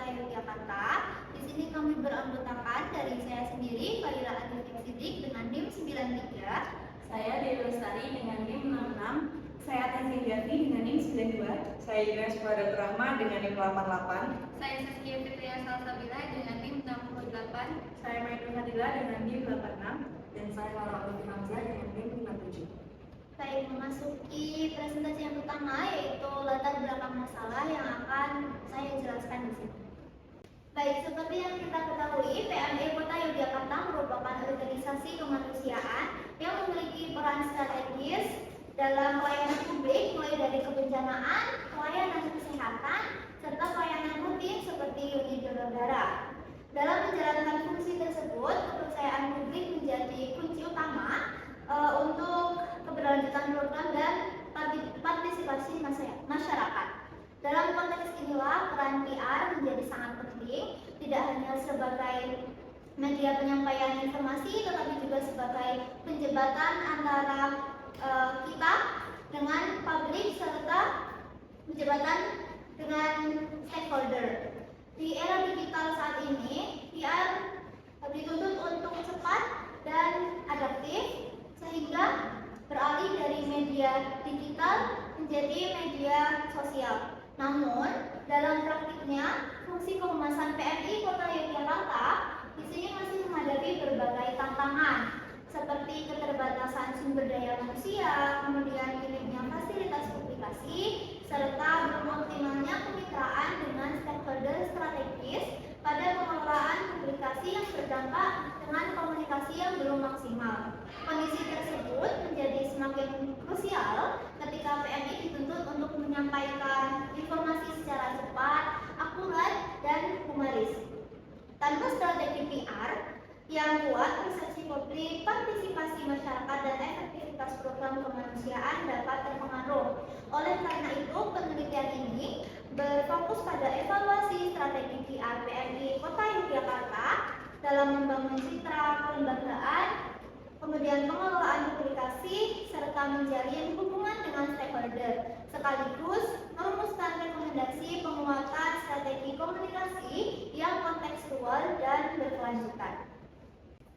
Kota Yogyakarta. Di sini kami beranggotakan dari saya sendiri, Fadila Adifik Sidik dengan NIM 93. Saya Dewi Lestari dengan NIM 66. Saya Tansi Gavi dengan NIM 92. Saya Ines Fadat Rahma dengan NIM 88. Saya Saskia Fitria Salsabila dengan NIM 68. Saya Maidun Fadila dengan NIM 86. Dan saya Laura Alvin Hamzah dengan NIM 57. Baik, memasuki presentasi yang pertama yaitu latar belakang masalah yang akan saya jelaskan di sini. Baik, seperti yang kita ketahui, PMI Kota Yogyakarta merupakan organisasi kemanusiaan yang memiliki peran strategis dalam pelayanan publik, mulai dari kebencanaan, pelayanan kesehatan, serta pelayanan rutin seperti unit donor darah. Dalam menjalankan fungsi tersebut, kepercayaan publik menjadi kunci utama untuk keberlanjutan program dan partisipasi masyarakat. Dalam konteks inilah peran PR menjadi sangat penting, tidak hanya sebagai media penyampaian informasi, tetapi juga sebagai penjembatan antara kita dengan publik serta penjembatan dengan stakeholder. Di era digital saat ini, PR dituntut untuk cepat dan adaptif sehingga beralih dari media digital menjadi media sosial. Namun, dalam praktiknya, fungsi kehumasan PMI Kota Yogyakarta di sini masih menghadapi berbagai tantangan seperti keterbatasan sumber daya manusia, kemudian minimnya fasilitas publikasi, serta belum optimalnya kemitraan dengan stakeholder strategis pada pengelolaan publikasi yang berdampak dengan komunikasi yang belum maksimal. Kondisi tersebut menjadi semakin krusial ketika PMI dituntut untuk menyampaikan informasi secara cepat, akurat, dan humanis. Tanpa strategi PR yang kuat, persepsi publik, partisipasi masyarakat, dan efektivitas program kemanusiaan dapat terpengaruh. Oleh karena itu, penelitian ini berfokus pada evaluasi strategi PR PMI Kota Yogyakarta dalam membangun citra kelembagaan, kemudian pengelolaan publikasi, serta menjalin hubungan dengan stakeholder, sekaligus merumuskan rekomendasi penguatan strategi komunikasi yang kontekstual dan berkelanjutan.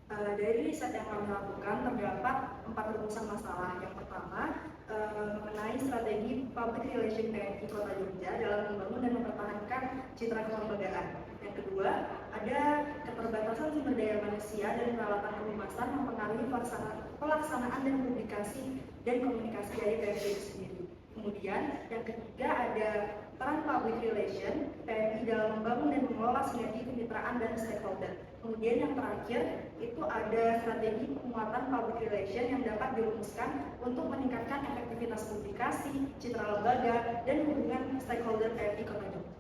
Dari riset yang kami lakukan terdapat 4 rumusan masalah. Yang pertama mengenai strategi public relation PMI Kota Jogja dalam membangun dan mempertahankan citra kelembagaan. Yang kedua, ada keterbatasan sumber daya manusia dan peralatan kehumasan mempengaruhi pelaksanaan dan publikasi dan komunikasi dari PMI itu sendiri. Kemudian yang ketiga ada peran public relation PMI dalam membangun dan mengelola sinergi kemitraan dan stakeholder. Kemudian yang terakhir itu ada strategi penguatan public relation yang dapat dirumuskan untuk meningkatkan efektivitas publikasi, citra lembaga, dan hubungan stakeholder PMI Kota Jogja.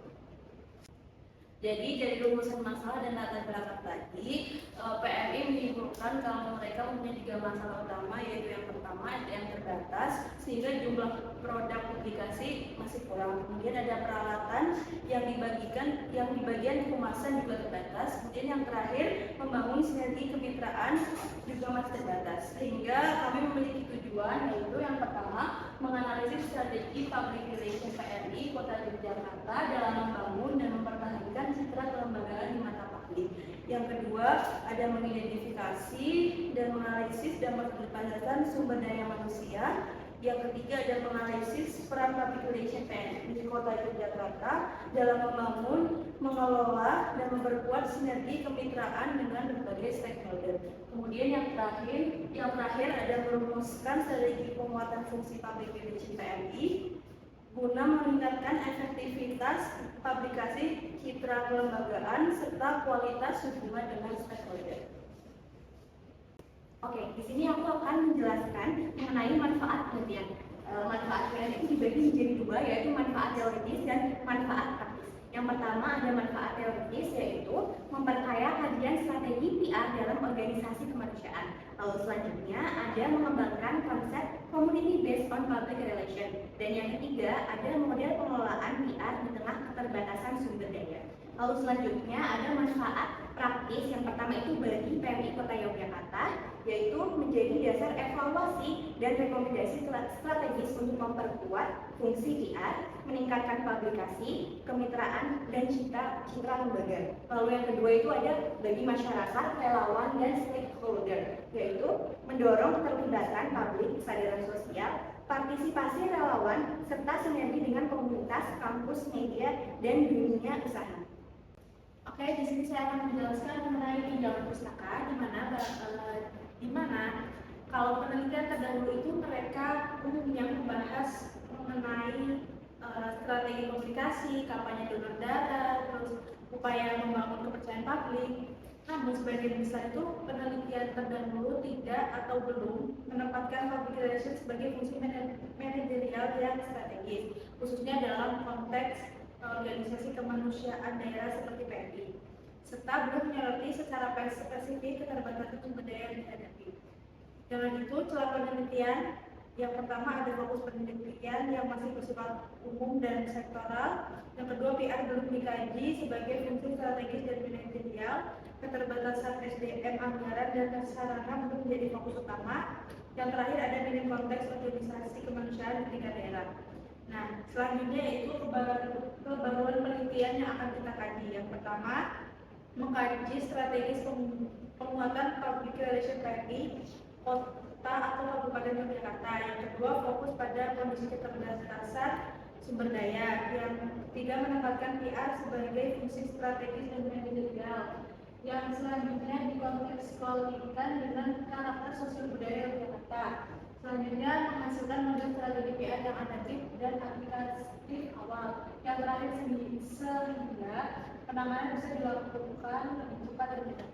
Jadi dari rumusan masalah dan latar belakang tadi, PMI menyimpulkan kalau mereka mempunyai 3 masalah utama, yaitu yang pertama yang terbatas sehingga jumlah produk publikasi masih kurang. Kemudian ada peralatan yang di bagian kehumasan juga terbatas. Kemudian yang terakhir membangun sinergi kemitraan juga masih terbatas. Sehingga kami memiliki tujuan, yaitu yang pertama menganalisis strategi public relation PMI Kota Yogyakarta dalam membangun dan mempertahankan citra kelembagaan di mata publik. Yang kedua, ada mengidentifikasi dan menganalisis dampak keterbatasan sumber daya manusia. Yang ketiga, ada menganalisis peran public relation PMI di Kota Yogyakarta dalam membangun, mengelola, dan memperkuat sinergi kemitraan dengan berbagai stakeholder. Kemudian yang terakhir ada merumuskan strategi penguatan fungsi public relation PMI guna meningkatkan efektivitas publikasi, citra kelembagaan, serta kualitas hubungan dengan stakeholder. Oke, di sini aku akan menjelaskan mengenai manfaat penelitian. Manfaat penelitian itu dibagi menjadi 2, yaitu manfaat teoritis dan manfaat praktis. Yang pertama ada manfaat teoritis, yaitu memperkaya kajian strategi PR dalam organisasi kemanusiaan. Lalu selanjutnya ada mengembangkan konsep community based on public relation. Dan yang ketiga ada model pengelolaan PR di tengah keterbatasan sumber daya. Lalu selanjutnya ada manfaat praktis. Yang pertama itu bagi PMI Kota Yogyakarta, yaitu menjadi dasar evaluasi dan rekomendasi strategis untuk memperkuat fungsi PR, meningkatkan publikasi, kemitraan, dan citra lembaga. Lalu yang kedua itu ada bagi masyarakat, relawan, dan stakeholder, yaitu mendorong keterlibatan publik, kesadaran sosial, partisipasi relawan, serta sinergi dengan komunitas, kampus, media, dan dunia usaha. Oke, di sini saya akan menjelaskan mengenai pinjaman pustaka, di mana kalau penelitian terdahulu itu mereka umumnya membahas mengenai strategi komunikasi, kampanye donor darah, terus upaya membangun kepercayaan publik. Namun sebagian besar itu penelitian terdahulu tidak atau belum menempatkan public relations sebagai fungsi manajerial yang strategis, khususnya dalam konteks organisasi kemanusiaan daerah seperti PMI, serta belum menyoroti secara spesifik keterbatasan sumber daya yang dihadapi. Dengan itu, celah penelitian yang pertama ada fokus penelitian yang masih bersifat umum dan sektoral. Yang kedua, PR belum dikaji sebagai fungsi strategis dan manajerial. Keterbatasan SDM, anggaran, dan sarana belum menjadi fokus utama. Yang terakhir ada minim konteks organisasi kemanusiaan di tingkat daerah. Nah, selanjutnya yaitu kebaruan penelitian yang akan kita kaji. Yang pertama, mengkaji strategis penguatan public relation PMI kota atau kabupaten Yogyakarta. Yang kedua, fokus pada kondisi keterbatasan sumber daya. Yang ketiga, menempatkan PR sebagai fungsi strategis dan manajerial. Yang selanjutnya dikontekstualkan dengan karakter sosial budaya Yogyakarta. Selanjutnya, menghasilkan model strategi PR yang adaptif dan aplikatif awal. Yang terakhir, sehingga penanganan bisa dilakukan lebih cepat dan mudah.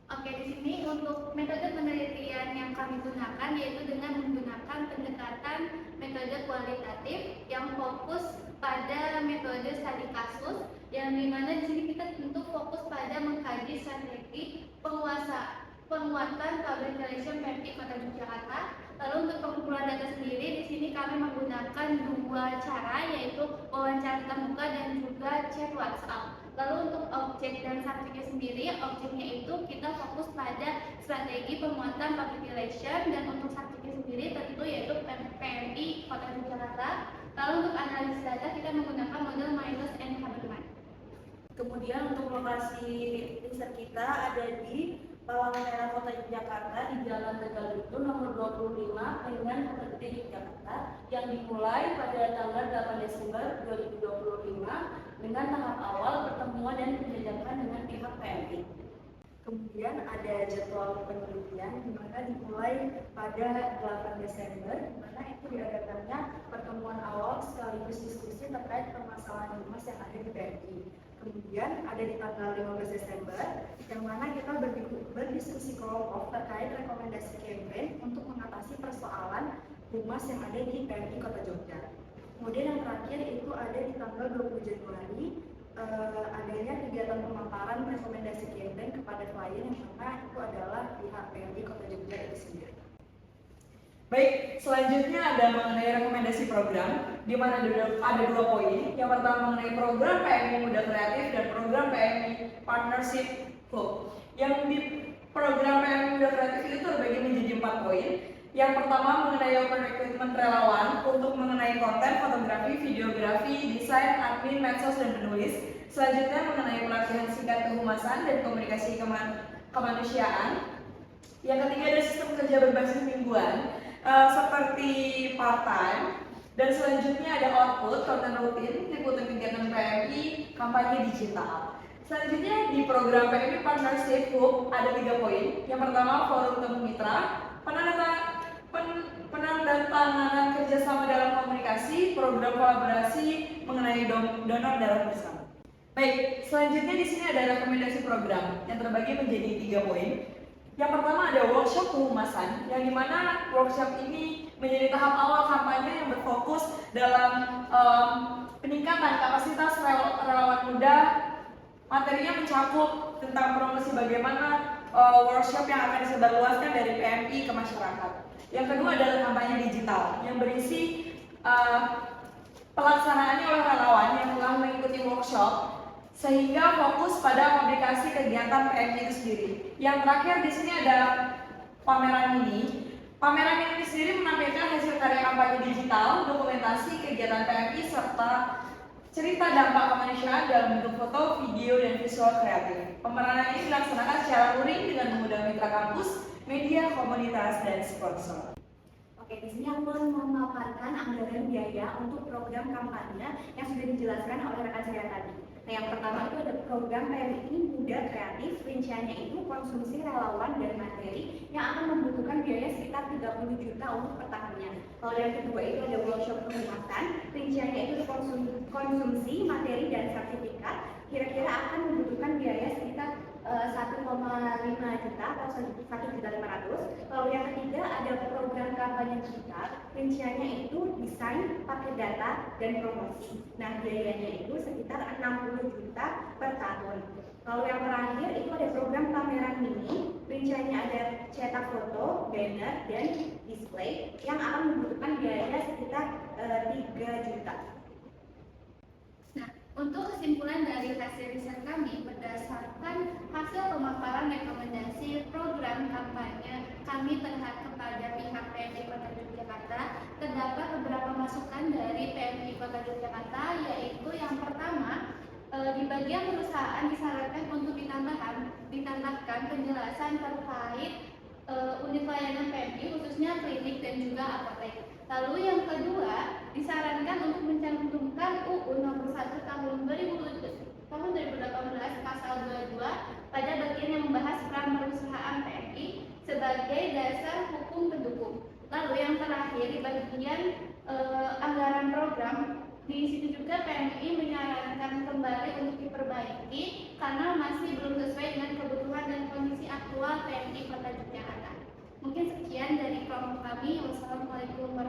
Oke, di sini untuk metode penelitian yang kami gunakan yaitu dengan menggunakan pendekatan metode kualitatif yang fokus pada metode studi kasus, yang dimana di sini kita tentu fokus pada mengkaji strategi penguatan public relation PMI Kota Yogyakarta. Lalu untuk pengumpulan data sendiri di sini kami menggunakan dua cara, yaitu wawancara tatap muka dan juga chat WhatsApp. Lalu untuk objek dan subjeknya sendiri, objeknya itu kita fokus pada strategi penguatan public relation, dan untuk subjeknya sendiri tentu yaitu PMI Kota Yogyakarta. Lalu untuk analisis data kita menggunakan model Miles and Habermas. Kemudian untuk lokasi riset kita ada di Palang Merah Kota Yogyakarta di Jalan Tegalutu nomor 25 dengan Kota Gede Yogyakarta, yang dimulai pada tanggal 8 Desember 2025 dengan tahap awal pertemuan dan penjajakan dengan pihak PMI. Kemudian ada jadwal penelitian di mana dimulai pada 8 Desember, di mana itu diadakannya pertemuan awal sekaligus diskusi terkait permasalahan humas yang ada di PMI. Kemudian ada di tanggal 15 Desember, yang mana kita berdiskusi kelompok terkait rekomendasi campaign untuk mengatasi persoalan humas yang ada di PMI Kota Jogja. Kemudian yang terakhir itu ada di tanggal 20 Januari, adanya kegiatan pemaparan rekomendasi campaign kepada klien, yang mana itu adalah pihak PMI Kota Jogja itu sendiri. Baik, selanjutnya ada mengenai rekomendasi program, di mana ada dua poin. Yang pertama mengenai program PMI Muda Kreatif dan program PMI Partnership Hub. Yang di program PMI Muda Kreatif itu terbagi menjadi 4 poin. Yang pertama mengenai open recruitment relawan untuk mengenai konten, fotografi, videografi, desain, admin, medsos, dan penulis. Selanjutnya mengenai pelatihan singkat kehumasan dan komunikasi kemanusiaan. Yang ketiga ada sistem kerja berbasis mingguan seperti part-time. Dan selanjutnya ada output, konten rutin, liputan kegiatan PMI, kampanye digital. Selanjutnya di program PMI Partnership Hub ada 3 poin. Yang pertama, forum temu mitra, penandatanganan kerjasama dalam komunikasi, program kolaborasi mengenai donor darah bersama. Baik, selanjutnya di sini ada rekomendasi program yang terbagi menjadi 3 poin. Yang pertama ada workshop kehumasan, yang dimana workshop ini menjadi tahap awal kampanye yang berfokus dalam peningkatan kapasitas relawan muda. Materinya mencakup tentang promosi bagaimana workshop yang akan disebarluaskan dari PMI ke masyarakat. Yang kedua adalah kampanye digital yang berisi pelaksanaannya oleh relawan yang telah mengikuti workshop, sehingga fokus pada publikasi kegiatan PMI itu sendiri. Yang terakhir di sini ada Pameran ini sendiri menampilkan hasil karya kampanye digital, dokumentasi kegiatan PMI, serta cerita dampak kemanusiaan dalam bentuk foto, video, dan visual kreatif. Pemeranan ini dilaksanakan secara luring dengan mengundang mitra kampus, media, komunitas, dan sponsor. Oke, di sini aku mau memaparkan anggaran biaya untuk program kampanye yang sudah dijelaskan oleh rekan saya tadi. Nah, yang pertama itu ada program PMI Muda Kreatif, rinciannya itu konsumsi relawan dan materi yang akan membutuhkan biaya sekitar 30 juta untuk per tahunnya. Kalau yang kedua itu ada workshop perumahan, rinciannya itu konsumsi materi dan sertifikat, kira-kira akan membutuhkan biaya sekitar 1,5 juta atau 1.500.000. Lalu yang ketiga ada program kampanye digital, rinciannya itu desain, pakai data, dan promosi. Nah, biayanya itu sekitar 60 juta per tahun. Lalu yang terakhir itu ada program pameran mini, rinciannya ada cetak foto, banner, dan display yang akan membutuhkan biaya sekitar 3 juta. Untuk kesimpulan dari hasil riset kami, berdasarkan hasil pemaparan rekomendasi program kampanye kami kepada pihak PMI Kota Yogyakarta, terdapat beberapa masukan dari PMI Kota Yogyakarta, yaitu yang pertama, di bagian perusahaan disarankan untuk ditambahkan penjelasan terkait unit layanan PMI, khususnya klinik dan juga apotek. Lalu yang kedua, disarankan untuk mencantumkan UU Nomor 1 Tahun 2018 Pasal 22 pada bagian yang membahas peran perusahaan PMI sebagai dasar hukum pendukung. Lalu yang terakhir, di bagian anggaran program, di situ juga PMI menyarankan kembali untuk diperbaiki karena masih belum sesuai dengan kebutuhan dan kondisi aktual PMI Kota Yogyakarta. Mungkin sekian dari kelompok kami. Wassalamualaikum warahmatullahi wabarakatuh.